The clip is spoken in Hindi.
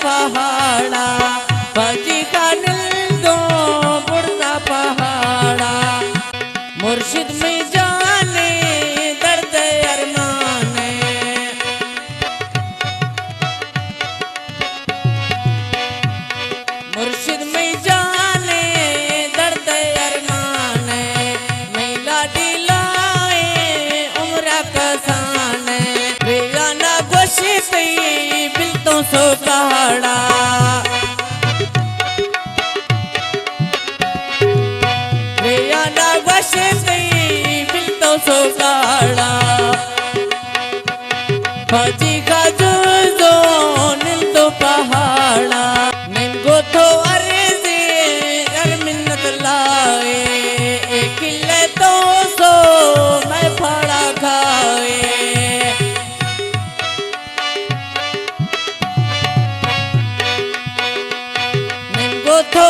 पहाड़ा बाजी का दो बुढ़ता पहाड़ा मुर्शिद में जाने दर्द अरमाने मुर्शिद में जाने दर्द अरमाने मैला दिलाए उम्र कसाने बेगाना गोशी बिलतों सो कहाड़ा बेगाना गोशी बिलतों सो कहाड़ा बाजी का जो नील तो पहाड़ा निंगो तो अर्जी कर मिन्नत लाए एक किले तो सो मैं फाड़ा खाए निंगो तो